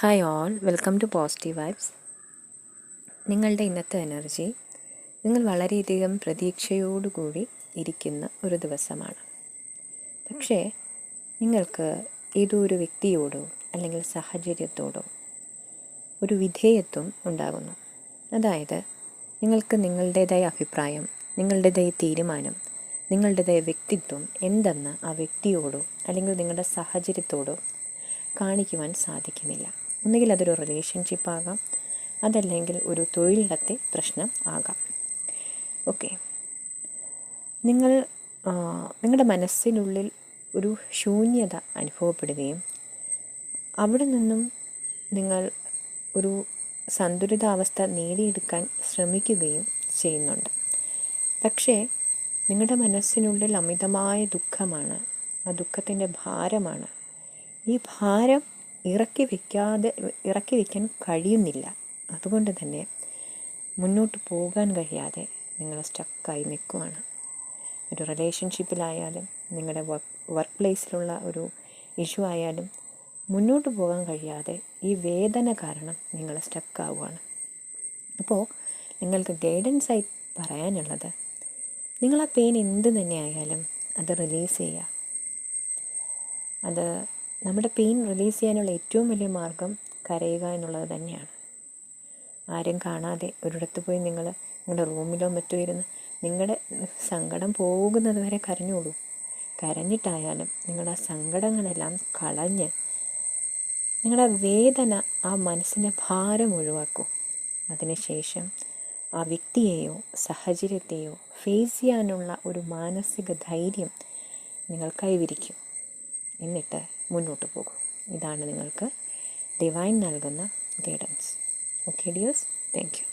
Hi all, welcome to positive vibes. നിങ്ങളുടെ ഇന്നത്തെ energy നിങ്ങൾ വളരെയധികം പ്രതീക്ഷയോടുകൂടി ഇരിക്കുന്ന ഒരു ദിവസമാണ്. പക്ഷേ നിങ്ങൾക്ക് ഏതോ ഒരു വ്യക്തിയോടോ അല്ലെങ്കിൽ സാഹചര്യത്തോടോ ഒരു വിധേയത്വം ഉണ്ടാകുന്നു. അതായത് നിങ്ങൾക്ക് നിങ്ങളുടേതായ അഭിപ്രായം, നിങ്ങളുടേതായ തീരുമാനം, നിങ്ങളുടേതായ വ്യക്തിത്വം എന്തെന്ന് ആ വ്യക്തിയോടോ അല്ലെങ്കിൽ നിങ്ങളുടെ സാഹചര്യത്തോടോ കാണിക്കുവാൻ സാധിക്കുന്നില്ല. ഒന്നുകിൽ അതൊരു റിലേഷൻഷിപ്പ് ആകാം, അതല്ലെങ്കിൽ ഒരു തൊഴിലിടത്തെ പ്രശ്നം ആകാം. ഓക്കെ, നിങ്ങളുടെ മനസ്സിനുള്ളിൽ ഒരു ശൂന്യത അനുഭവപ്പെടുകയും അവിടെ നിന്നും നിങ്ങൾ ഒരു സന്തുലിതാവസ്ഥ നേടിയെടുക്കാൻ ശ്രമിക്കുകയും ചെയ്യുന്നുണ്ട്. പക്ഷേ നിങ്ങളുടെ മനസ്സിനുള്ളിൽ അമിതമായ ദുഃഖമാണ്, ആ ദുഃഖത്തിൻ്റെ ഭാരമാണ്. ഈ ഭാരം ഇറക്കി വയ്ക്കാൻ കഴിയുന്നില്ല. അതുകൊണ്ട് തന്നെ മുന്നോട്ട് പോകാൻ കഴിയാതെ നിങ്ങൾ സ്റ്റക്കായി നിൽക്കുവാണ്. ഒരു റിലേഷൻഷിപ്പിലായാലും നിങ്ങളുടെ വർക്ക് പ്ലേസിലുള്ള ഒരു ഇഷ്യൂ ആയാലും മുന്നോട്ട് പോകാൻ കഴിയാതെ ഈ വേദന കാരണം നിങ്ങൾ സ്റ്റക്കാവുകയാണ്. അപ്പോൾ നിങ്ങൾക്ക് ഗൈഡൻസ് ആയി പറയാനുള്ളത്, നിങ്ങൾ ആ പെയിൻ എന്ത് തന്നെ ആയാലും അത് റിലീസ് ചെയ്യുക. നമ്മുടെ പെയിൻ റിലീസ് ചെയ്യാനുള്ള ഏറ്റവും വലിയ മാർഗം കരയുക എന്നുള്ളത് തന്നെയാണ്. ആരും കാണാതെ ഒരിടത്ത് പോയി നിങ്ങളുടെ റൂമിലോ മറ്റോ ഇരുന്ന് നിങ്ങളുടെ സങ്കടം പോകുന്നത് വരെ കരഞ്ഞോളൂ. കരഞ്ഞിട്ടായാലും നിങ്ങളുടെ സങ്കടങ്ങളെല്ലാം കളഞ്ഞ് നിങ്ങളുടെ വേദന, ആ മനസ്സിൻ്റെ ഭാരം ഒഴിവാക്കൂ. അതിനുശേഷം ആ വ്യക്തിയെയോ സാഹചര്യത്തെയോ ഫേസ് ചെയ്യാനുള്ള ഒരു മാനസിക ധൈര്യം നിങ്ങൾ കൈവരിക്കും. എന്നിട്ട് മുന്നോട്ട് പോകും. ഇതാണ് നിങ്ങൾക്ക് ഡിവൈൻ നൽകുന്ന guidance. Okay dears, thank U.